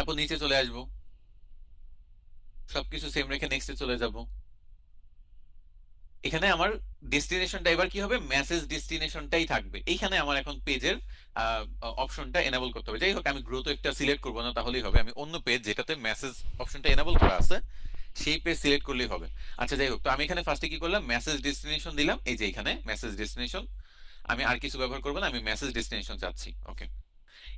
তারপর নিচে চলে আসবো, সবকিছু সেম রেখে নেক্সটে চলে যাব। এখানে আমার ডেস্টিনেশনটা এবার কি হবে, মেসেজ ডেস্টিনেশনটাই থাকবে। এইখানে আমার এখন পেজের অপশনটা এনাবল করতে হবে। যাই হোক, আমি গ্রো তো একটা সিলেক্ট করবো না, তাহলেই হবে। আমি অন্য পেজ যেটাতে মেসেজ অপশনটা এনাবল করা আছে সেই পেজ সিলেক্ট করলেই হবে। আচ্ছা, যাই হোক, তো আমি এখানে ফার্স্টে কি করলাম, মেসেজ ডেস্টিনেশন দিলাম। এই যে এখানে মেসেজ ডেস্টিনেশন, আমি আর কিছু ব্যবহার করবো না, আমি মেসেজ ডেস্টিনেশন চাচ্ছি। ওকে,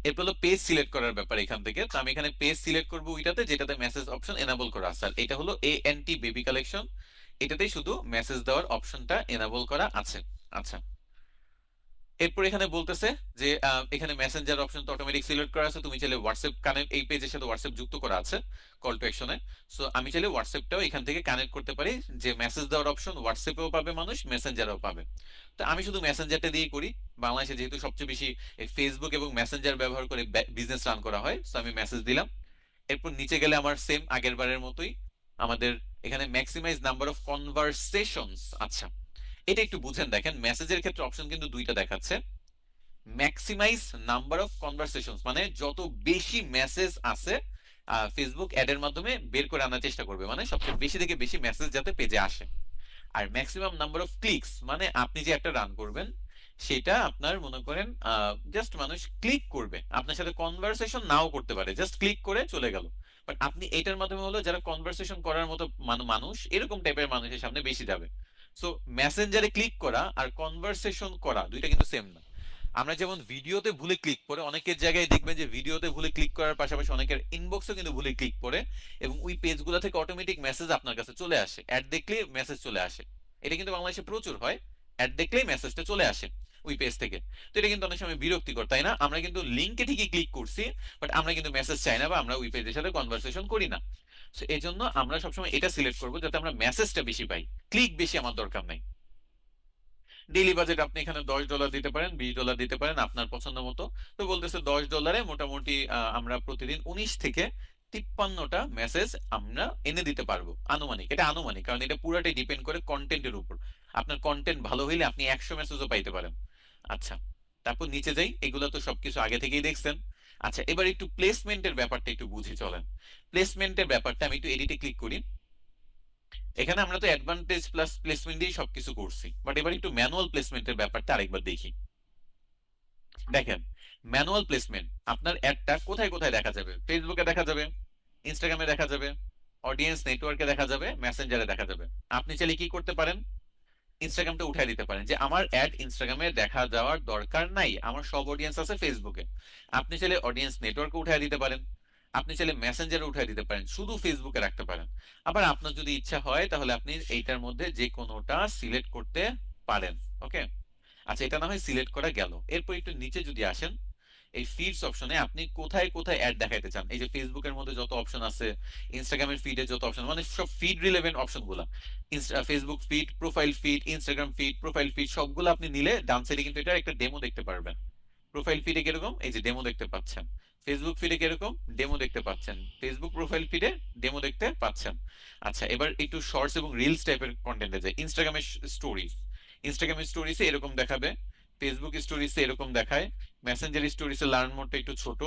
এরপর হলো পেজ সিলেক্ট করার ব্যাপার এখান থেকে। তো আমি এখানে পেজ সিলেক্ট করবো ওইটাতে যেটাতে মেসেজ অপশন এনাবল করা আছে। আর এটা হলো ANT বেবি কালেকশন, এটাতেই শুধু মেসেজ দেওয়ার অপশনটা এনাবল করা আছে। আচ্ছা, এরপর এখানে বলতেছে যে এখানে মেসেঞ্জার অপশন তো অটোমেটিক সিলেক্ট করা আছে। তুমি চাইলে হোয়াটসঅ্যাপ কানেক্ট, এই পেজের সাথে হোয়াটসঅ্যাপ যুক্ত করা আছে কল টু অ্যাকশনে। সো আমি চাইলে হোয়াটসঅ্যাপটাও এখান থেকে কানেক্ট করতে পারি, যে মেসেজ দেওয়ার অপশন হোয়াটসঅ্যাপেও পাবে মানুষ, মেসেঞ্জারেও পাবে। তো আমি শুধু মেসেঞ্জারটা দিয়ে করি। বাংলাদেশে যেহেতু সবচেয়ে বেশি এই ফেসবুক এবং মেসেঞ্জার ব্যবহার করে বিজনেস রান করা হয়, সো আমি মেসেজ দিলাম। এরপর নিচে গেলে আমার সেম আগের বারের মতোই আমাদের এখানে ম্যাক্সিমাইজ নাম্বার অফ কনভারসেশনস। আচ্ছা, এটা একটু বুঝেন, দেখেন মেসেজের ক্ষেত্রে অপশন কিন্তু দুইটা দেখাচ্ছে। ম্যাক্সিমাইজ নাম্বার অফ কনভারসেশনস মানে যত বেশি মেসেজ আছে ফেসবুক অ্যাড এর মাধ্যমে বের করে আনার চেষ্টা করবে, মানে সবচেয়ে বেশি থেকে বেশি মেসেজ যাতে পেজে আসে। আর ম্যাক্সিমাম নাম্বার অফ ক্লিকস মানে আপনি যে একটা রান করবেন সেটা আপনার মনে করেন জাস্ট মানুষ ক্লিক করবে, আপনার সাথে কনভারসেশন নাও করতে পারে, জাস্ট ক্লিক করে চলে গেল। বাট আপনি এটার মাধ্যমে হলো যারা কনভারসেশন করার মতো মানুষ, এরকম টাইপের মানুষের সামনে বেশি যাবে। সো মেসেঞ্জারে ক্লিক করা আর কনভারসেশন করা দুইটা কিন্তু সেম না। আমরা যেমন ভিডিওতে ভুলে ক্লিক করে, অনেকের জায়গায় দেখবেন যে ভিডিওতে ভুলে ক্লিক করার পাশাপাশি অনেকের ইনবক্সও কিন্তু ভুলে ক্লিক করে, এবং ওই পেজগুলো থেকে অটোমেটিক মেসেজ আপনার কাছে চলে আসে, অ্যাড দেখলেই মেসেজ চলে আসে। এটা কিন্তু বাংলাদেশে প্রচুর হয়, অ্যাড দেখলেই মেসেজটা চলে আসে ওই পেজ থেকে। তো এটা কিন্তু অনেক সময় বিরক্তিকর, তাই না? আমরা কিন্তু লিঙ্কে ঠিকই ক্লিক করছি, বাট আমরা কিন্তু মেসেজ চাই না, বা আমরা ওই পেজের সাথে কনভারসেশন করি না। তো এই জন্য আমরা সবসময় এটা সিলেক্ট করবো যাতে আমরা মেসেজটা বেশি পাই, ক্লিক বেশি আমার দরকার নাই। ডেইলি বাজেট আপনি এখানে $10 দিতে পারেন, $20 দিতে পারেন, আপনার পছন্দ মতো। তো বলতেছে $10 মোটামুটি আমরা প্রতিদিন 19 থেকে 53টা মেসেজ আমরা এনে দিতে পারবো। আনুমানিক, এটা আনুমানিক, কারণ এটা পুরাটাই ডিপেন্ড করে কন্টেন্টের উপর। আপনার কন্টেন্ট ভালো হইলে আপনি 100 মেসেজও পাইতে পারেন। আচ্ছা, তারপর নিচে যাই, এগুলো তো সবকিছু আগে থেকেই দেখছেন। আচ্ছা, এবার একটু প্লেসমেন্টের ব্যাপারটা একটু বুঝি চলেন। প্লেসমেন্টের ব্যাপারটা আমি একটু এডিটে ক্লিক করি। এখানে আমরা তো অ্যাডভান্টেজ প্লাস প্লেসমেন্ট দিয়ে সবকিছু করছি, বাট এবার একটু ম্যানুয়াল প্লেসমেন্টের ব্যাপারটা আরেকবার দেখি। দেখেন, ম্যানুয়াল প্লেসমেন্ট আপনার অ্যাডটা কোথায় কোথায় দেখা যাবে, ফেসবুকে দেখা যাবে, ইনস্টাগ্রামে দেখা যাবে, অডিয়েন্স নেটওয়ার্কে দেখা যাবে, মেসেঞ্জারে দেখা যাবে। আপনি চাইলে কি করতে পারেন, ইনস্টাগ্রামটা উঠাই দিতে পারেন, যে আমার অ্যাড ইনস্টাগ্রামে দেখা যাওয়ার দরকার নাই, আমার সব অডিয়েন্স আছে ফেসবুকে। আপনি চাইলে অডিয়েন্স নেটওয়ার্কে উঠাই দিতে পারেন, আপনি চাইলে মেসেঞ্জারে উঠাই দিতে পারেন, শুধু ফেসবুকে রাখতে পারেন। আবার আপনার যদি ইচ্ছা হয় তাহলে আপনি এইটার মধ্যে যে কোনোটা সিলেক্ট করতে পারেন। ওকে, আচ্ছা, এটা না হয় সিলেক্ট করা গেল। এরপর একটু নিচে যদি আসেন, এই ফিডস অপশনে আপনি কোথায় কোথায় অ্যাড দেখাইতে চান, এই যে ফেসবুকের মধ্যে যত অপশন আছে, ইনস্টাগ্রামের ফিডে যত অপশন, মানে সব ফিড রিলেভেন্ট অপশন গুলা, Facebook feed, profile feed, Instagram feed, profile feed সবগুলো আপনি নিলে ডান সাইডে কিন্তু এটা একটা ডেমো দেখতে পারবেন। প্রোফাইল ফিডে কিরকম, এই যে ডেমো দেখতে পাচ্ছেন। ফেসবুক ফিডে কিরকম, ডেমো দেখতে পাচ্ছেন। ফেসবুক প্রোফাইল ফিডে ডেমো দেখতে পাচ্ছেন। আচ্ছা, এবার একটু শর্টস এবং রিলস টাইপের কন্টেন্টে যায়। ইনস্টাগ্রামের স্টোরিজ, ইনস্টাগ্রামের স্টোরিজে এরকম দেখাবে, ফেসবুক স্টোরিজে এরকম দেখায়, মেসেঞ্জার স্টোরিজে লার্ন মোডটা একটু ছোট,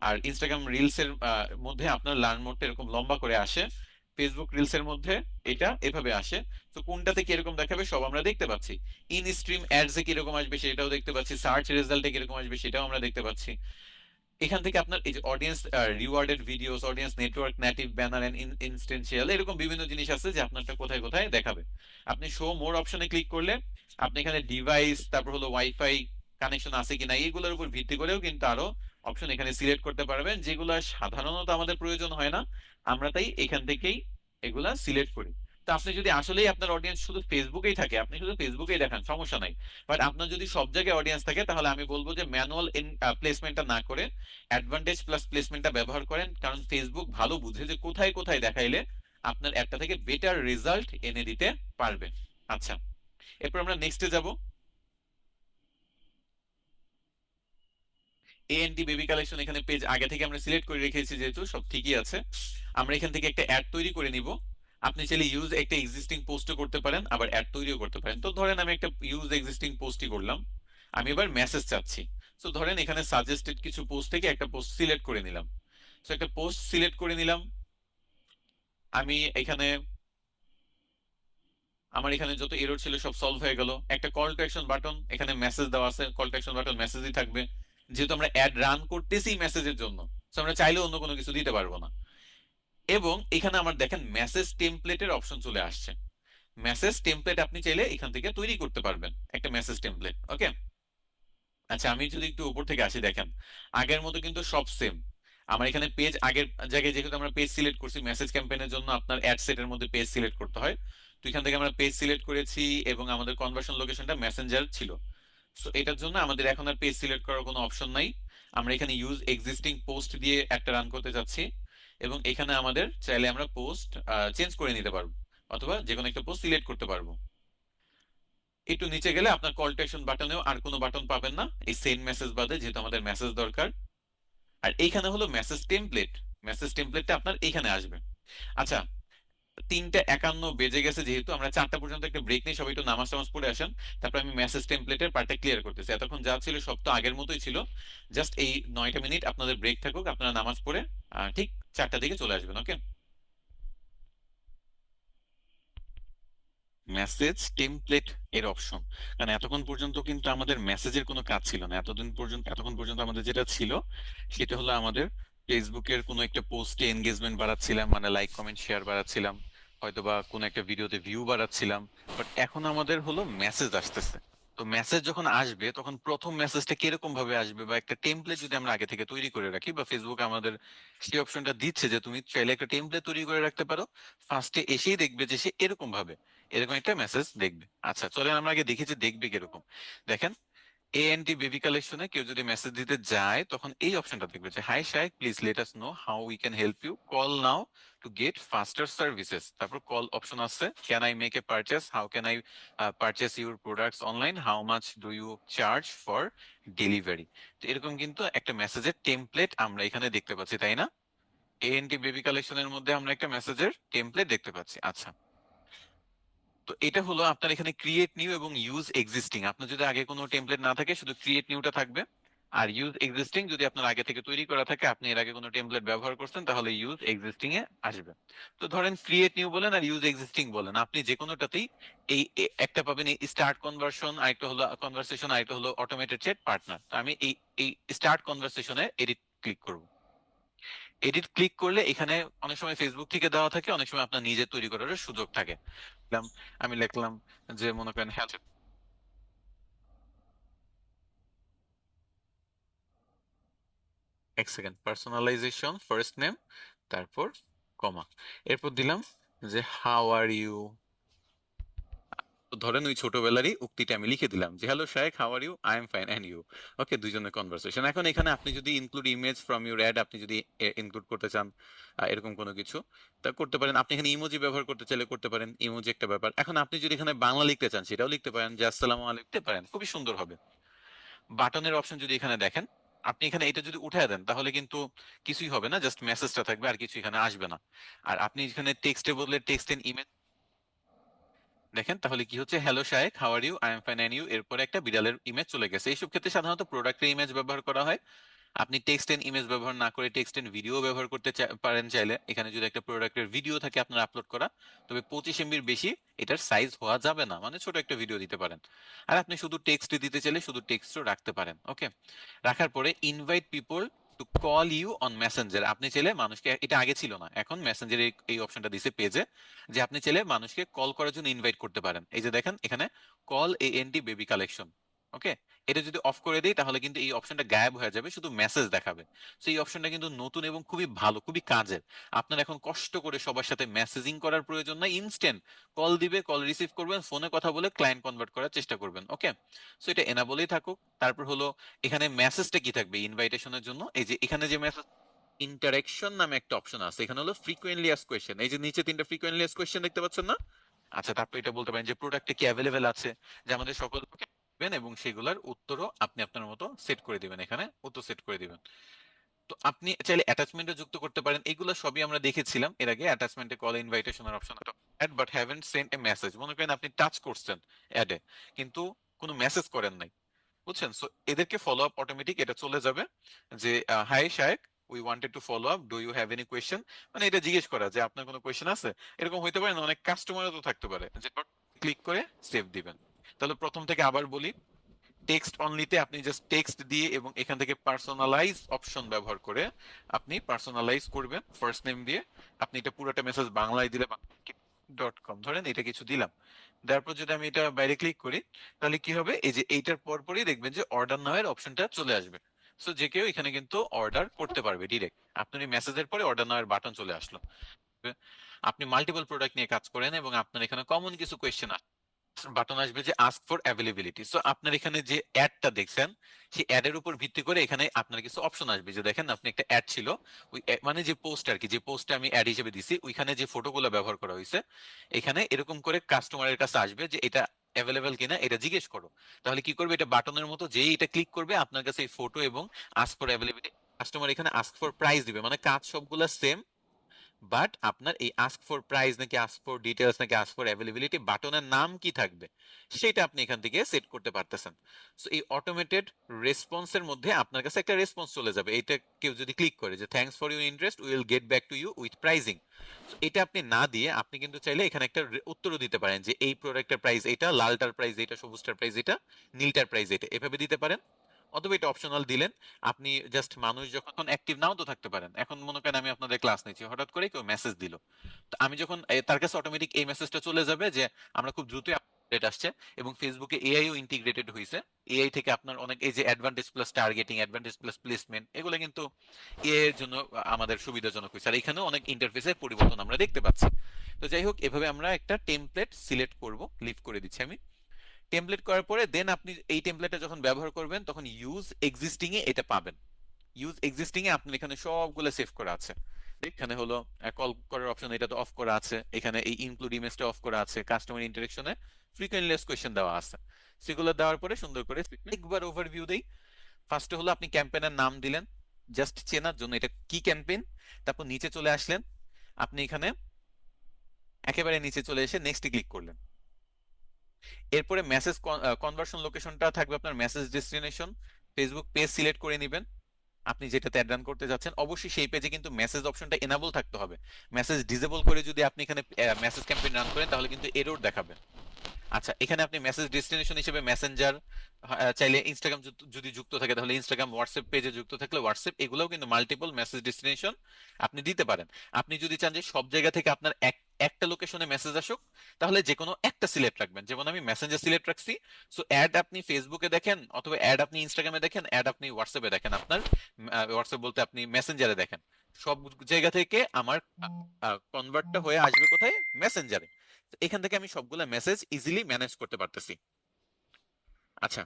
আর ইনস্টাগ্রাম রিলস এর মধ্যে আপনার লার্ন মোডটা এরকম লম্বা করে আসে, ফেসবুক রিলস এর মধ্যে এটা এভাবে আসে। তো কোনটাতে কিরকম দেখাবে সব আমরা দেখতে পাচ্ছি। ইন স্ট্রিম অ্যাডস এ কিরকম আসবে সেটাও দেখতে পাচ্ছি, সার্চ রেজাল্টে কিরকম আসবে সেটাও আমরা দেখতে পাচ্ছি। এখান থেকে আপনার এই যে audience rewarded videos, audience network, native banner and interstitial, এরকম বিভিন্ন জিনিস আছে যে আপনারটা কোথায় কোথায় দেখাবে। আপনি শো মোর অপশনে ক্লিক করলে আপনি এখানে ডিভাইস, তারপর হলো ওয়াইফাই কানেকশন আছে কিনা এইগুলোর উপর ভিত্তি করেও কিন্তু আরো অপশন এখানে সিলেক্ট করতে পারবেন, যেগুলো সাধারণত আমাদের প্রয়োজন হয় না। আমরা তাই এখান থেকেই এগুলা সিলেক্ট করি। তো আপনি যদি আসলেই আপনার অডিয়েন্স শুধু ফেসবুকেই থাকে, আপনি শুধু ফেসবুকেই দেখান, সমস্যা নাই। বাট আপনার যদি সব জায়গায় অডিয়েন্স থাকে তাহলে আমি বলবো যে ম্যানুয়াল প্লেসমেন্টটা না করে অ্যাডভান্টেজ প্লাস প্লেসমেন্টটা ব্যবহার করেন, কারণ ফেসবুক ভালো বুঝে যে কোথায় কোথায় দেখাইলে আপনার একটা থেকে বেটার রেজাল্ট এনে দিতে পারবে। আচ্ছা, এরপর আমরা নেক্সটে যাব। ANT বেবি কালেকশন, এখানে পেজ আগে থেকে আমরা সিলেক্ট করে রেখেছি যেহেতু সব ঠিকই আছে। আমরা এখান থেকে একটা অ্যাড তৈরি করে নিব। আপনি চাইলে ইউজ একটা এক্সিস্টিং পোস্টও করতে পারেন, আবার অ্যাড তৈরিও করতে পারেন। তো ধরেন আমি একটা ইউজ এক্সিস্টিং পোস্টই করলাম, আমি এবার মেসেজ চাচ্ছি। তো ধরেন এখানে সাজেস্টেড কিছু পোস্ট থেকে একটা পোস্ট সিলেক্ট করে নিলাম। তো একটা পোস্ট সিলেক্ট করে নিলাম। আমি এখানে আমার এখানে যত এরর ছিল সব সলভ হয়ে গেল। একটা কল টু অ্যাকশন বাটন, এখানে মেসেজ দেওয়া আছে, কল টু অ্যাকশন বাটন মেসেজই থাকবে, যেহেতু আমরা অ্যাড রান করতেছি মেসেজের জন্য, তো আমরা চাইলে অন্য কোনো কিছু দিতে পারবো না। এবং এখানে আমার দেখেন মেসেজ টেমপ্লেটের অপশন চলে আসছে। মেসেজ টেমপ্লেট আপনি চাইলে এখান থেকে তৈরি করতে পারবেন একটা মেসেজ টেমপ্লেট। ওকে, আচ্ছা আমি যদি একটু উপর থেকে আসি, দেখেন আগের মতো কিন্তু সব সেম। আমার এখানে পেজ আগের জায়গায় যেহেতু আমরা পেজ সিলেক্ট করছি, মেসেজ ক্যাম্পেইনের জন্য আপনার অ্যাড সেটের মধ্যে পেজ সিলেক্ট করতে হয়। তো এখান থেকে আমরা পেজ সিলেক্ট করেছি এবং আমাদের কনভার্সন লোকেশনটা মেসেঞ্জার ছিল। সো এটার জন্য আমাদের এখন আর পেজ সিলেক্ট করার কোনো অপশন নাই। আমরা এখানে ইউজ এক্সিস্টিং পোস্ট দিয়ে একটা রান করতে যাচ্ছি, এবং এখানে আমাদের চাইলে আমরা পোস্ট চেঞ্জ করে নিতে পারবো, অথবা যে কোনো একটা পোস্ট সিলেক্ট করতে পারবো। একটু নিচে গেলে আপনার কল টু অ্যাকশন বাটনেও আর কোনো বাটন পাবেন না, এই সেন্ড মেসেজ বাদে, যেহেতু আমাদের মেসেজ দরকার। আর এইখানে হলো মেসেজ টেমপ্লেট। মেসেজ টেমপ্লেটটা আপনার এইখানে আসবে। আচ্ছা, 3:51 বেজে গেছে, যেহেতু আমরা 4টা পর্যন্ত একটা ব্রেক নেই, সবাই একটু নামাজ টামাজ পড়ে আসেন। তারপর আমি মেসেজ টেমপ্লেটের পার্টটা ক্লিয়ার করতেছি। এতক্ষণ যা ছিল সব তো আগের মতোই ছিল, জাস্ট এই 9টা মিনিট আপনাদের ব্রেক থাকুক, আপনারা নামাজ পড়ে ঠিক 4টা দিকে চলে আসবেন। ওকে, মেসেজ টেমপ্লেট এর অপশন, কারণ এতক্ষণ পর্যন্ত কিন্তু আমাদের মেসেজের কোনো কাজ ছিল না। এতক্ষণ পর্যন্ত আমাদের যেটা ছিল সেটা হলো আমাদের ফেসবুকের কোনো একটা পোস্টে এনগেজমেন্ট বাড়াচ্ছিলাম, মানে লাইক কমেন্ট শেয়ার বাড়াচ্ছিলাম, হয়তো বা কোনো একটা ভিডিওতে ভিউ বাড়াচ্ছিলাম। বাট এখন আমাদের হলো মেসেজ আসতেছে। তো মেসেজ যখন আসবে তখন প্রথম মেসেজটা কিরকম ভাবে আসবে, বা একটা টেমপ্লেট যদি আমরা আগে থেকে তৈরি করে রাখি, বা ফেসবুক আমাদের সেই অপশনটা দিচ্ছে যে তুমি চাইলে একটা টেমপ্লেট তৈরি করে রাখতে পারো, ফার্স্টে এসেই দেখবে যে সে এরকম ভাবে এরকম একটা মেসেজ দেখবে। আচ্ছা চলেন আমরা আগে দেখি যে দেখবে কিরকম। দেখেন, এএনটি বেবি কালেকশনে কেউ যদি মেসেজ দিতে যায় তখন এই অপশনটা দেখবে যে hi Shaik, please let us know how we can help you, call now to get faster services. তারপর কল অপশন আছে, can I make a purchase, how can I purchase your products online, how much do you charge for delivery. তো এরকম কিন্তু একটা মেসেজের template আমরা এখানে দেখতে পাচ্ছি, তাই না? এএনটি বেবি কালেকশনের মধ্যে আমরা একটা মেসেজের টেমপ্লেট দেখতে পাচ্ছি। আচ্ছা, তো এটা হলো আপনার এখানে ক্রিয়েট নিউ এবং ইউজ এক্সিস্টিং। আপনার যদি আগে কোনো টেমপ্লেট না থাকে শুধু ক্রিয়েট নিউটা থাকবে, আর ইউজ এক্সিস্টিং যদি আপনার আগে থেকে তৈরি করা থাকে, আপনি এর আগে কোনো টেমপ্লেট ব্যবহার করছেন, তাহলে ইউজ এক্সিস্টিং এ আসবে। তো ধরেন ক্রিয়েট নিউ বলেন আর ইউজ এক্সিস্টিং বলেন, আপনি যে কোনোটাতেই একটা পাবেন এই স্টার্ট কনভার্সন, আরেকটা হলো কনভারসেশন, আরেকটা হলো অটোমেটেড চ্যাট পার্টনার। তো আমি এই স্টার্ট কনভারসেশনে এডিট ক্লিক করব। এডিট ক্লিক করলে এখানে অনেক সময় ফেসবুক থেকে দেওয়া থাকে, অনেক সময় আপনার নিজে তৈরি করার সুযোগ থাকে। লিখলাম- আমি লিখলাম যে মনে করেন হ্যাঁ, এক সেকেন্ড, পার্সোনালাইজেশন ফার্স্ট নেম, তারপর কমা, এরপর দিলাম যে হাউ আর ইউ। তো ধরেন ওই ছোটবেলারই উক্তিটা আমি লিখে দিলাম যে hello Shayek, how are you, I am fine and you. Okay, দুইজনের কনভারসেশন। এখন এখানে আপনি যদি include image from your ad, আপনি যদি ইনক্লুড করতে চান এরকম কোনো কিছু, তা করতে পারেন। আপনি এখানে ইমোজি ব্যবহার করতে চাইলে করতে পারেন, ইমোজি একটা ব্যাপার। এখন আপনি যদি এখানে বাংলা লিখতে চান সেটাও লিখতে পারেন, যে আসসালামু আলাইকুম লিখতে পারেন, খুবই সুন্দর হবে। বাটনের অপশন যদি এখানে দেখেন, আপনি এখানে এটা যদি উঠায় দেন তাহলে কিন্তু কিছুই হবে না, জাস্ট মেসেজটা থাকবে, আর কিছু এখানে আসবে না। আর আপনি এখানে টেক্সটে বদলে টেক্সট এন্ড ইমেজ দেখেন, তাহলে কি হচ্ছে, hello Shayek, how are you, I am fine and you, এরপরে একটা বিড়ালের ইমেজ চলে গেছে। এইসব ক্ষেত্রে সাধারণত প্রোডাক্টের ইমেজ ব্যবহার করা হয়। আপনি টেক্সট এন্ড ইমেজ ব্যবহার না করে টেক্সট এন্ড ভিডিও ব্যবহার করতে পারেন চাইলে। এখানে যদি একটা প্রোডাক্টের ভিডিও থাকে আপনার আপলোড করা, তবে 25 MBর বেশি এটার সাইজ হওয়া যাবে না, মানে ছোট একটা ভিডিও দিতে পারেন। আর আপনি শুধু টেক্সট দিতে চাইলে শুধু টেক্সটও রাখতে পারেন। ওকে, রাখার পরে invite people to call you on Messenger, আপনি চাইলে মানুষকে, এটা আগে ছিল না, এখন মেসেঞ্জারে এই অপশনটা দিছে পেজে, যে আপনি চাইলে মানুষকে কল করার জন্য ইনভাইট করতে পারেন। এই যে দেখেন এখানে কল এএনটি বেবি কালেকশন। ওকে, এটা যদি অফ করে দিই তাহলে কিন্তু এই অপশনটা গায়েব হয়ে যাবে, শুধু মেসেজ দেখাবে। তো এই অপশনটা কিন্তু নতুন এবং খুবই ভালো, খুবই কাজের। আপনার এখন কষ্ট করে সবার সাথে মেসেজিং করার প্রয়োজন নাই, ইনস্ট্যান্ট কল দিবে, কল রিসিভ করবেন, ফোনে কথা বলে ক্লায়েন্ট কনভার্ট করার চেষ্টা করবেন। ওকে, সো এটা এনাবলই থাকুক। তারপর হলো এখানে মেসেজটা কি থাকবে ইনভাইটেশনের জন্য, এই যে এখানে যে মেসেজ ইন্টারেকশন নামে একটা অপশন আছে, এখানে হলো ফ্রিকোয়েন্টলি আস্ক কোয়েশ্চেন, এই যে নিচে 3টা ফ্রিকোয়েন্টলি আস্ক কোয়েশ্চেন দেখতে পাচ্ছেন না? আচ্ছা, তারপর এটা বলতে পারেন যে প্রোডাক্টে কি অ্যাভেলেবেল আছে, যে আমাদের সকল দিবেন, এবং সেগুলোর উত্তরও আপনি আপনার মতো সেট করে দিবেন, এখানে উত্তর সেট করে দিবেন। তো আপনি চাইলে অ্যাটাচমেন্টও যুক্ত করতে পারেন। এগুলো সবই আমরা দেখেছিলাম এর আগে, অ্যাটাচমেন্টে কল ইনভাইটেশনের option, add but haven't sent a message, মনে করেন আপনি টাচ করছেন অ্যাডে কিন্তু কোনো মেসেজ করেন নাই, বুঝছেন? সো এদেরকে ফলো আপ অটোমেটিক এটা চলে যাবে যে hi Shayek, we wanted to follow up, do you have any question, মানে এটা জিজ্ঞেস করা যে আপনার কোনো কোয়েশ্চেন আছে। এরকম হইতে পারে না, অনেক কাস্টমারও তো থাকতে পারে যে ক্লিক করে সেভ দিবেন। তাহলে প্রথম থেকে আবার বলি, টেক্সট অনলিতে আপনি জাস্ট টেক্সট দিয়ে এবং এখান থেকে পার্সোনালাইজ অপশন ব্যবহার করে আপনি পার্সোনালাইজ করবেন ফার্স্ট নেম দিয়ে। আপনি এটা পুরোটা মেসেজ বাংলায় দিলে .com ধরেন এটা কিছু দিলাম, তারপর যদি আমি এটা বাইরে ক্লিক করি তাহলে কি হবে, এই যে এইটার পরপরই দেখবেন যে অর্ডার নাও এর অপশনটা চলে আসবে। সো যে কেউ এখানে কিন্তু অর্ডার করতে পারবে ডিরেক্ট, আপনার এই মেসেজের পরে অর্ডার নাও এর বাটন চলে আসলো। আপনি মাল্টিপল প্রোডাক্ট নিয়ে কাজ করেন এবং আপনার এখানে কমন কিছু কোয়েশ্চেন বাটন আসবে যে আস্ক ফর অ্যাভেলেবিলিটি। সো আপনার এখানে যে অ্যাডটা দেখছেন সেই অ্যাডের উপর ভিত্তি করে এখানে আপনার কিছু অপশন আসবে, যে দেখেন আপনি একটা অ্যাড ছিল, ওই মানে যে পোস্ট আর কি, যে পোস্টে আমি অ্যাড হিসেবে দিছি ওইখানে যে ফটোগুলো ব্যবহার করা হয়েছে, এখানে এরকম করে কাস্টমারের কাছে আসবে যে এটা অ্যাভেলেবেল কিনা এটা জিজ্ঞেস করো। তাহলে কি করবে, এটা বাটনের মতো, যেই এটা ক্লিক করবে আপনার কাছে এই ফটো এবং আস্ক ফর অ্যাভেলেবিলিটি, কাস্টমার এখানে আস্ক ফর প্রাইস দিবে, মানে কাজ সবগুলা সেম, বাট আপনার এই আস্ক ফর প্রাইস নাকি আস্ক ফর ডিটেলস নাকি আস্ক ফর অ্যাভেলেবিলিটি বাটনের নাম কি থাকবে সেটা আপনি এখান থেকে সেট করতে পারতেছেন। সো এই অটোমেটেড রেসপন্সের মধ্যে আপনার কাছে একটা রেসপন্স চলে যাবে, এটা কেউ যদি ক্লিক করে যে thanks for your interest, will get back to you with pricing. এটা আপনি না দিয়ে আপনি কিন্তু চাইলে এখানে একটা উত্তরও দিতে পারেন যে এই প্রোডাক্টের প্রাইস এটা, লালটার প্রাইস এটা, সবুজটার প্রাইস এটা, নীলটার প্রাইস এটা, এভাবে দিতে পারেন। অথবা এটা অপশনাল দিলেন, আপনি জাস্ট মানুষ যখন অ্যাক্টিভ নাও তো থাকতে পারেন, এখন মনে করেন আমি আপনাদের ক্লাস নিচ্ছি, হঠাৎ করে কেউ মেসেজ দিল, তো আমি যখন তার কাছে অটোমেটিক এই মেসেজটা চলে যাবে যে আমরা খুব দ্রুতই আপডেট আসছে, এবং ফেসবুকে এআইও ইন্টিগ্রেটেড হয়েছে। এআই থেকে আপনার অনেক এই যে advantage plus targeting, advantage plus placement, এগুলো কিন্তু এআই এর জন্য আমাদের সুবিধাজনক হয়েছে, আর এখানেও অনেক ইন্টারফেসের পরিবর্তন আমরা দেখতে পাচ্ছি। তো যাই হোক, এভাবে আমরা একটা টেমপ্লেট সিলেক্ট করব, লিভ করে দিচ্ছি আমি। টেমপ্লেট করার পরে দেন আপনি এই টেমপ্লেটটা যখন ব্যবহার করবেন তখন ইউজ এক্সিস্টিং এ এটা পাবেন। ইউজ এক্সিস্টিং এ আপনার এখানে সবগুলো সেভ করা আছে। এখানে হলো কল করার অপশন, এটা তো অফ করা আছে, এখানে এই ইনক্লুড ইমেজটা অফ করা আছে, কাস্টমার ইন্টারেকশনে ফ্রিকোয়েন্টলেস কোয়েশ্চেন দেওয়া আছে। সেগুলো দেওয়ার পরে সুন্দর করে একবার ওভারভিউ দেই। ফার্স্টে হলো আপনি ক্যাম্পেইনের নাম দিলেন জাস্ট চেনার জন্য, এটা কি ক্যাম্পেইন। তারপর নিচে চলে আসলেন, আপনি এখানে একেবারে নিচে চলে এসে নেক্সট ক্লিক করলেন। এরপরে মেসেজ কনভার্সন লোকেশনটা থাকবে আপনার message destination, Facebook page select করে নেবেন আপনি যেটাতে অ্যাড রান করতে যাচ্ছেন। অবশ্যই সেই পেজে কিন্তু মেসেজ অপশনটা এনাবল থাকতে হবে। মেসেজ ডিসেবল করে যদি আপনি এখানে মেসেজ ক্যাম্পেইন রান করেন তাহলে কিন্তু এরর দেখাবে। আচ্ছা, এখানে আপনি মেসেজ ডেস্টিনেশন হিসেবে মেসেঞ্জার, চাইলে ইনস্টাগ্রাম যদি যুক্ত থাকে তাহলে ইনস্টাগ্রাম, হোয়াটসঅ্যাপ পেজে যুক্ত থাকলে হোয়াটসঅ্যাপ, এগুলোও কিন্তু মাল্টিপল মেসেজ ডেস্টিনেশন আপনি দিতে পারেন। আপনি যদি চান যে সব জায়গা থেকে আপনার একটা লোকেশনে মেসেজ আসুক, তাহলে যে কোনো একটা সিলেক্ট রাখবেন, যেমন আমি মেসেঞ্জার সিলেক্ট রাখছি। সো অ্যাড আপনি ফেসবুকে দেখেন অথবা অ্যাড আপনি ইনস্টাগ্রামে দেখেন, অ্যাড আপনি হোয়াটসঅ্যাপে দেখেন, আপনার হোয়াটসঅ্যাপ বলতে আপনি মেসেঞ্জারে দেখেন, সব জায়গা থেকে আমার কনভার্টটা হয়ে আসবে কোথায়, মেসেঞ্জারে। এখান থেকে আমি সবগুলা মেসেজ ইজিলি ম্যানেজ করতে পারতেছি। আচ্ছা,